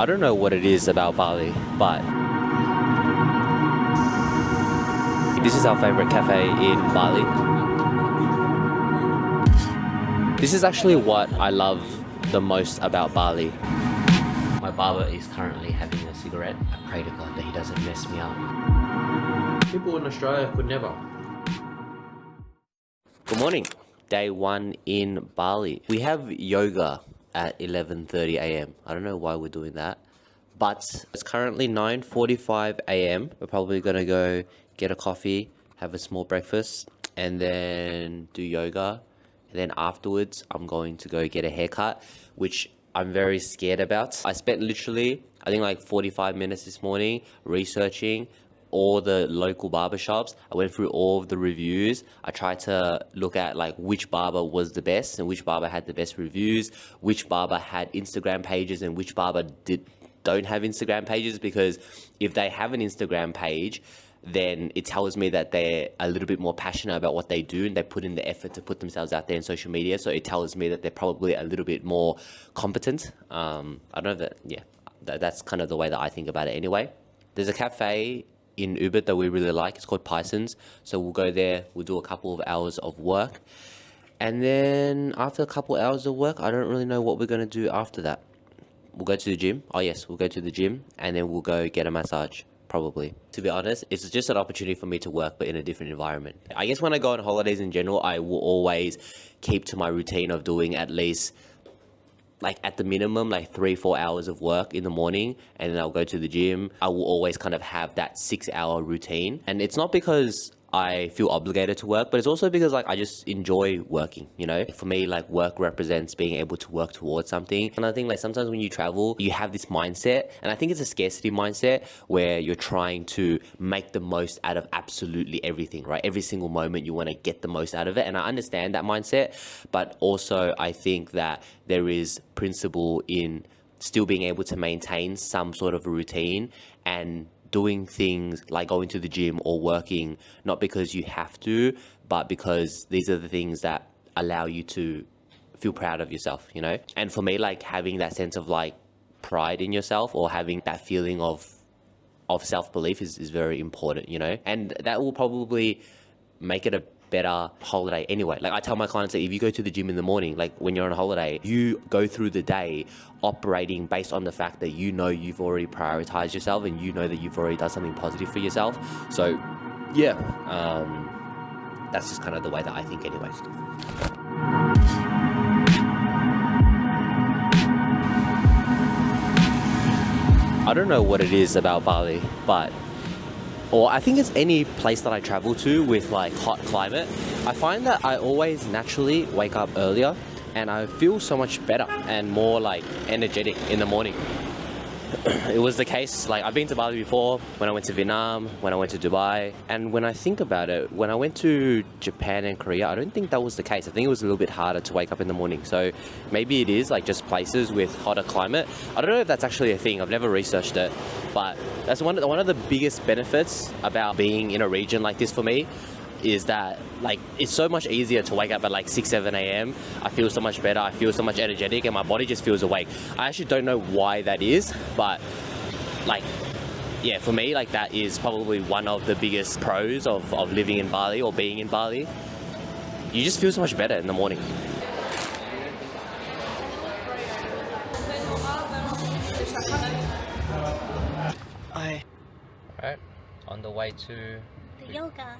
I don't know what it is about Bali, but this is our favorite cafe in Bali. This is actually what I love the most about Bali. My barber is currently having a cigarette. I pray to God that he doesn't mess me up. People in Australia could never. Good morning. Day 1 in Bali. We have yoga at 11:30 a.m. I don't know why we're doing that, but it's currently 9:45 a.m. We're probably gonna go get a coffee, have a small breakfast, and then do yoga. And then afterwards, I'm going to go get a haircut, which I'm very scared about. I spent literally, I think like 45 minutes this morning researching all the local barbershops. I went through all of the reviews. I tried to look at like which barber was the best and which barber had the best reviews, which barber had Instagram pages and which barber don't have Instagram pages, because if they have an Instagram page, then it tells me that they're a little bit more passionate about what they do and they put in the effort to put themselves out there in social media. So it tells me that they're probably a little bit more competent. I don't know that, yeah, that's kind of the way that I think about it anyway. There's a cafe in Ubud that we really like. It's called Pison's. So we'll go there, we'll do a couple of hours of work. And then after a couple of hours of work, I don't really know what we're going to do after that. We'll go to the gym. Oh yes, we'll go to the gym and then we'll go get a massage. Probably. To be honest, it's just an opportunity for me to work, but in a different environment. I guess when I go on holidays in general, I will always keep to my routine of doing at least, like at the minimum, like 3-4 hours of work in the morning, and then I'll go to the gym. I will always kind of have that 6-hour routine. And it's not because I feel obligated to work, but it's also because like I just enjoy working, you know? For me, like work represents being able to work towards something. And I think like sometimes when you travel, you have this mindset, and I think it's a scarcity mindset where you're trying to make the most out of absolutely everything, right? Every single moment you want to get the most out of it. And I understand that mindset, but also I think that there is principle in still being able to maintain some sort of a routine and doing things like going to the gym or working, not because you have to, but because these are the things that allow you to feel proud of yourself, you know? And for me, like having that sense of like pride in yourself or having that feeling of self-belief is very important, you know? And that will probably make it a better holiday anyway. Like I tell my clients that if you go to the gym in the morning, like when you're on a holiday, you go through the day operating based on the fact that you know you've already prioritized yourself and you know that you've already done something positive for yourself. So yeah, that's just kind of the way that I think anyway. I don't know what it is about Bali, or I think it's any place that I travel to with like hot climate. I find that I always naturally wake up earlier and I feel so much better and more like energetic in the morning. It was the case, like I've been to Bali before, when I went to Vietnam, when I went to Dubai, and when I think about it, when I went to Japan and Korea, I don't think that was the case. I think it was a little bit harder to wake up in the morning. So maybe it is like just places with hotter climate. I don't know if that's actually a thing. I've never researched it, but that's one of the biggest benefits about being in a region like this for me, is that like it's so much easier to wake up at like 6-7 a.m. I feel so much better, I feel so much energetic, and my body just feels awake. I actually don't know why that is, but like yeah, for me, like that is probably one of the biggest pros of living in Bali or being in Bali. You just feel so much better in the morning. Alright, on the way to the yoga.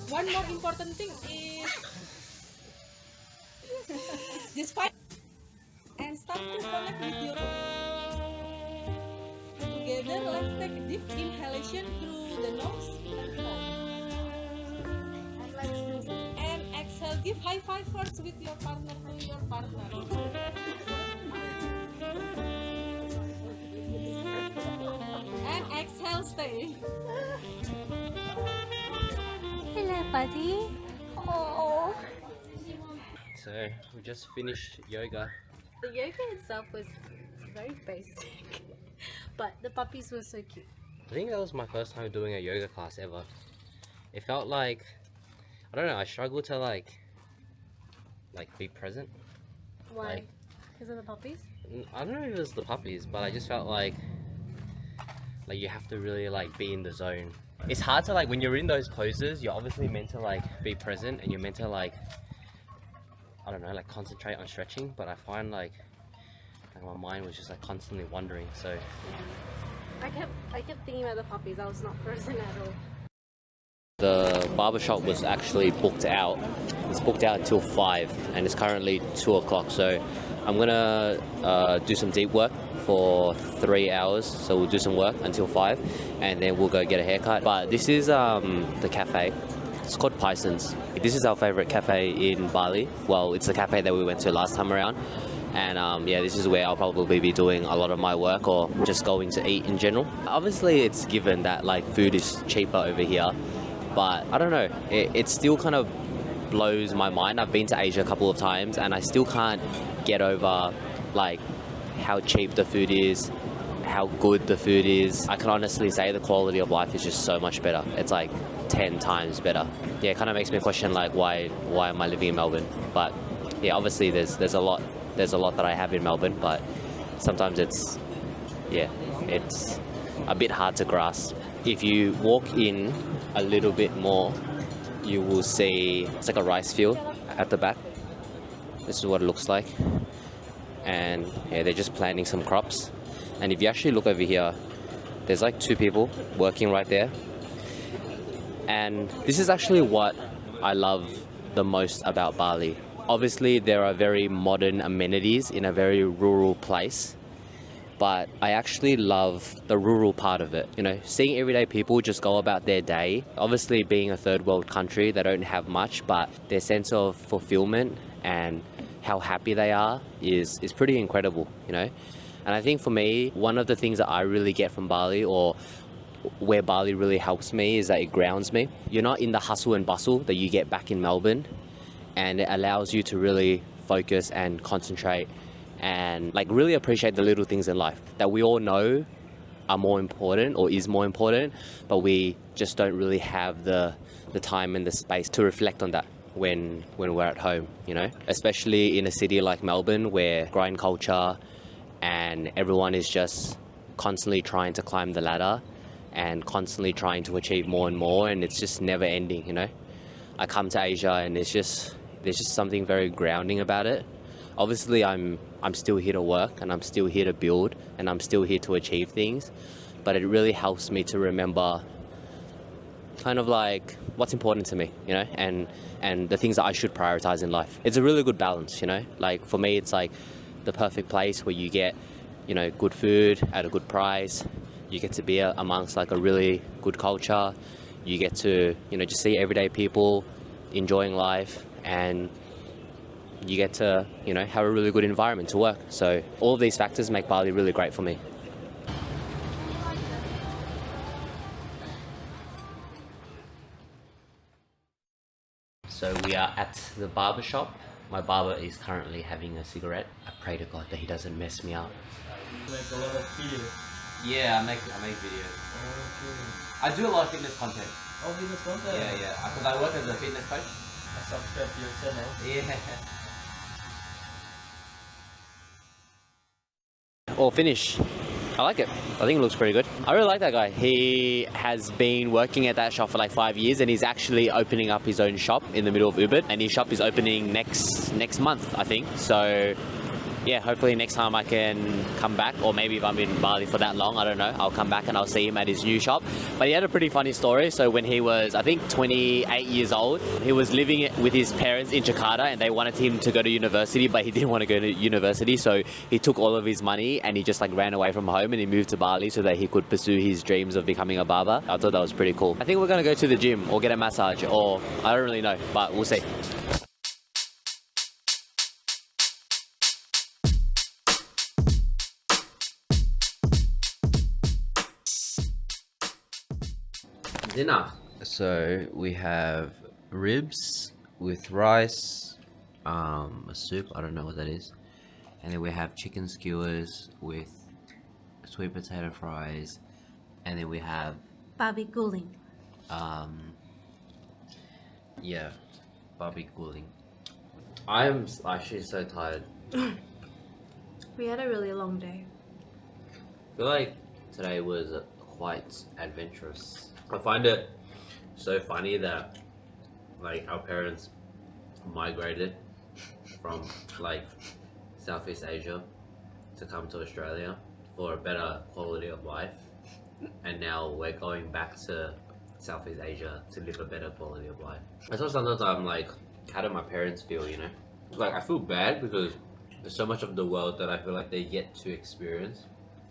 One more important thing is just fight and start to connect with your together. Let's take a deep inhalation through the nose and exhale. Give high five first with your partner. And exhale, stay. Hello, buddy. Oh. So we just finished yoga. The yoga itself was very basic, but the puppies were so cute. I think that was my first time doing a yoga class ever. It felt like, I don't know, I struggled to like be present. Why? Like, Because of the puppies? I don't know if it was the puppies, but I just felt like you have to really like be in the zone. It's hard to like, when you're in those poses, you're obviously meant to like be present and you're meant to like, I don't know, like concentrate on stretching, but I find like my mind was just like constantly wandering. So I kept thinking about the puppies. I was not present at all. the barbershop was actually booked out. It's booked out until 5 and it's currently 2 o'clock. So I'm gonna do some deep work for 3 hours. So we'll do some work until 5 and then we'll go get a haircut. But this is the cafe. It's called Pison's. This is our favorite cafe in Bali. Well, it's the cafe that we went to last time around. And yeah, this is where I'll probably be doing a lot of my work or just going to eat in general. Obviously, it's given that like food is cheaper over here, but I don't know, it still kind of blows my mind. I've been to Asia a couple of times and I still can't get over like how cheap the food is, how good the food is. I can honestly say the quality of life is just so much better. It's like 10 times better. Yeah, it kind of makes me question like why am I living in Melbourne? But yeah, obviously there's a lot that I have in Melbourne, but sometimes it's a bit hard to grasp. If you walk in a little bit more, you will see it's like a rice field at the back. This is what it looks like. And yeah, they're just planting some crops. And if you actually look over here, there's like 2 people working right there. And this is actually what I love the most about Bali. Obviously, there are very modern amenities in a very rural place, but I actually love the rural part of it. You know, seeing everyday people just go about their day. Obviously, being a third world country, they don't have much, but their sense of fulfillment and how happy they are is pretty incredible, you know? And I think for me, one of the things that I really get from Bali, or where Bali really helps me, is that it grounds me. You're not in the hustle and bustle that you get back in Melbourne, and it allows you to really focus and concentrate and like really appreciate the little things in life that we all know are more important or is more important, but we just don't really have the time and the space to reflect on that when we're at home, you know? Especially in a city like Melbourne where grind culture and everyone is just constantly trying to climb the ladder and constantly trying to achieve more and more, and it's just never ending, you know? I come to Asia and there's just something very grounding about it. Obviously, I'm still here to work and I'm still here to build and I'm still here to achieve things, but it really helps me to remember kind of like what's important to me, you know, and the things that I should prioritize in life. It's a really good balance, you know. Like for me, it's like the perfect place where you get, you know, good food at a good price. You get to be amongst like a really good culture. You get to, you know, just see everyday people enjoying life, and you get to, you know, have a really good environment to work. So all of these factors make Bali really great for me. So we are at the barber shop. My barber is currently having a cigarette. I pray to God that he doesn't mess me up. Make a lot of videos. Yeah, I make videos. Okay. I do a lot of fitness content. Oh, fitness content? Yeah. Because I work as a fitness coach. I subscribe to your channel. Yeah. All finished. I like it. I think it looks pretty good. I really like that guy. He has been working at that shop for like 5 years, and he's actually opening up his own shop in the middle of Ubud, and his shop is opening next month, I think. So yeah, hopefully next time I can come back, or maybe if I'm in Bali for that long, I don't know, I'll come back and I'll see him at his new shop. But he had a pretty funny story. So when he was, I think, 28 years old, he was living with his parents in Jakarta, and they wanted him to go to university, but he didn't want to go to university. So he took all of his money and he just like ran away from home, and he moved to Bali so that he could pursue his dreams of becoming a barber. I thought that was pretty cool. I think we're going to go to the gym or get a massage, or I don't really know, but we'll see. Dinner. So we have ribs with rice, a soup, I don't know what that is, and then we have chicken skewers with sweet potato fries, and then we have Babi guling. yeah, barbie cooling. I'm actually so tired. We had a really long day. I feel like today was quite adventurous. I find it so funny that like our parents migrated from like Southeast Asia to come to Australia for a better quality of life, and now we're going back to Southeast Asia to live a better quality of life. That's why sometimes I'm like, how do my parents feel, you know? Like I feel bad because there's so much of the world that I feel like they yet to experience,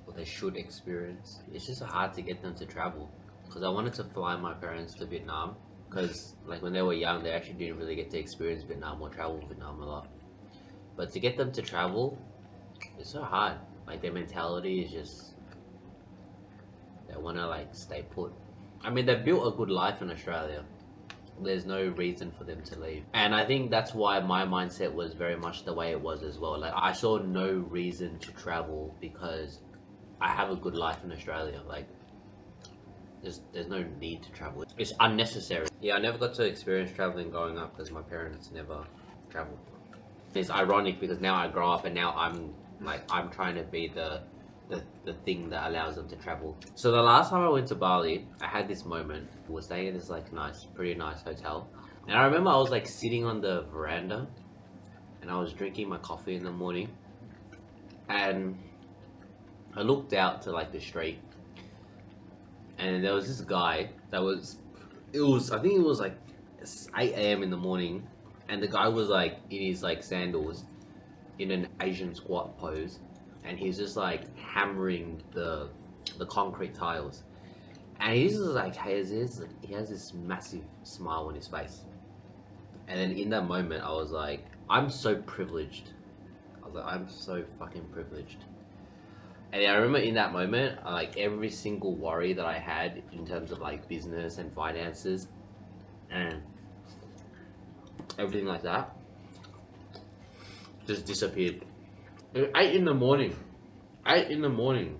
or they should experience. It's just hard to get them to travel, because I wanted to fly my parents to Vietnam, because like when they were young they actually didn't really get to experience Vietnam or travel Vietnam a lot. But to get them to travel, it's so hard. Like their mentality is just, they want to like stay put. I mean, they've built a good life in Australia. There's no reason for them to leave. And I think that's why my mindset was very much the way it was as well. Like I saw no reason to travel because I have a good life in Australia. Like there's no need to travel. It's unnecessary. Yeah, I never got to experience traveling growing up because my parents never traveled. It's ironic because now I grow up and now I'm trying to be the thing that allows them to travel. So the last time I went to Bali, I had this moment. We were staying in this like pretty nice hotel, and I remember I was like sitting on the veranda and I was drinking my coffee in the morning, and I looked out to like the street, and there was this guy that I think it was like 8 a.m. in the morning, and the guy was like in his like sandals in an Asian squat pose, and he's just like hammering the concrete tiles, and he's just like he has this massive smile on his face. And then in that moment I was like, I'm so privileged. I was like, I'm so fucking privileged. And I remember in that moment, like every single worry that I had in terms of like business and finances and everything like that just disappeared. It was 8 in the morning. 8 in the morning.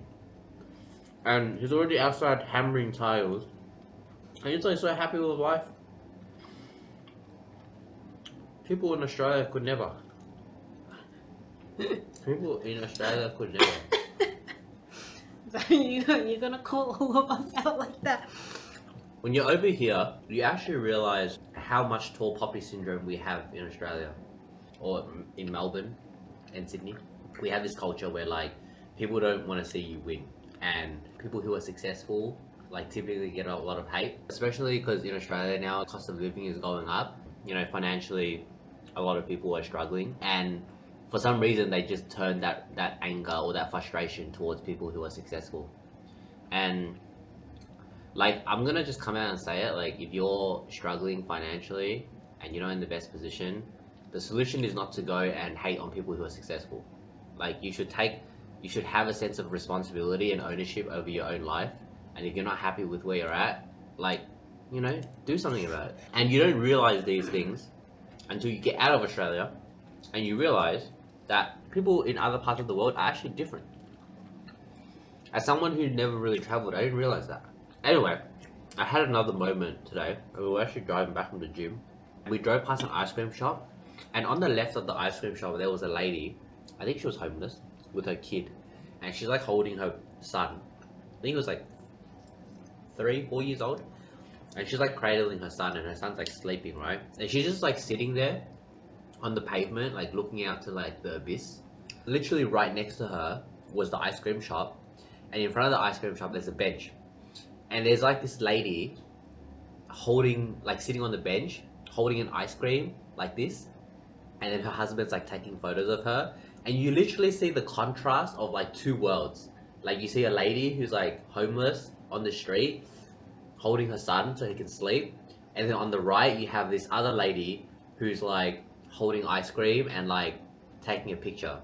And he's already outside hammering tiles. And he's like so happy with life. People in Australia could never. People in Australia could never. You're gonna call all of us out like that? When you're over here, you actually realize how much tall poppy syndrome we have in Australia, or in Melbourne and Sydney. We have this culture where like people don't want to see you win, and people who are successful like typically get a lot of hate, especially because in Australia now cost of living is going up. You know, financially a lot of people are struggling, and for some reason they just turn that anger or that frustration towards people who are successful. And like, I'm gonna just come out and say it, like if you're struggling financially and you're not in the best position, the solution is not to go and hate on people who are successful. Like you should have a sense of responsibility and ownership over your own life. And if you're not happy with where you're at, like, you know, do something about it. And you don't realize these things until you get out of Australia and you realize that people in other parts of the world are actually different. As someone who never really traveled, I didn't realize that. Anyway, I had another moment today. We were actually driving back from the gym. We drove past an ice cream shop, and on the left of the ice cream shop there was a lady, I think she was homeless, with her kid, and she's like holding her son. I think he was like 3-4 years old, and she's like cradling her son, and her son's like sleeping, right? And she's just like sitting there on the pavement, like looking out to like the abyss. Literally right next to her was the ice cream shop, and in front of the ice cream shop there's a bench, and there's like this lady holding, like sitting on the bench holding an ice cream like this, and then her husband's like taking photos of her. And you literally see the contrast of like two worlds. Like you see a lady who's like homeless on the street holding her son so he can sleep, and then on the right you have this other lady who's like holding ice cream and like taking a picture.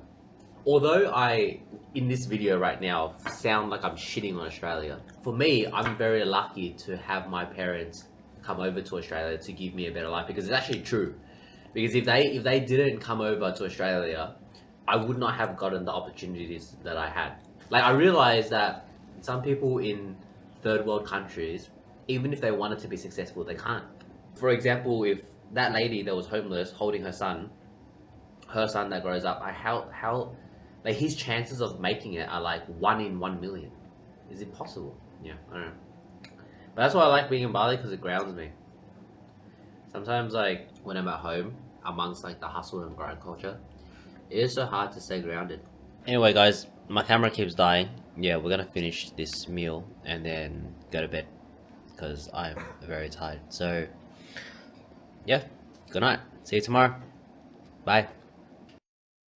Although I, in this video right now, sound like I'm shitting on Australia, for me, I'm very lucky to have my parents come over to Australia to give me a better life, because it's actually true. Because if they didn't come over to Australia, I would not have gotten the opportunities that I had. Like, I realize that some people in third world countries, even if they wanted to be successful, they can't. For example, if that lady that was homeless holding her son that grows up, how like his chances of making it are like 1 in 1 million. Is it possible? Yeah, I don't know. But that's why I like being in Bali, because it grounds me. Sometimes, like, when I'm at home, amongst like the hustle and grind culture, it is so hard to stay grounded. Anyway, guys, my camera keeps dying. Yeah, we're gonna finish this meal and then go to bed because I'm very tired. So, yeah, good night. See you tomorrow. Bye.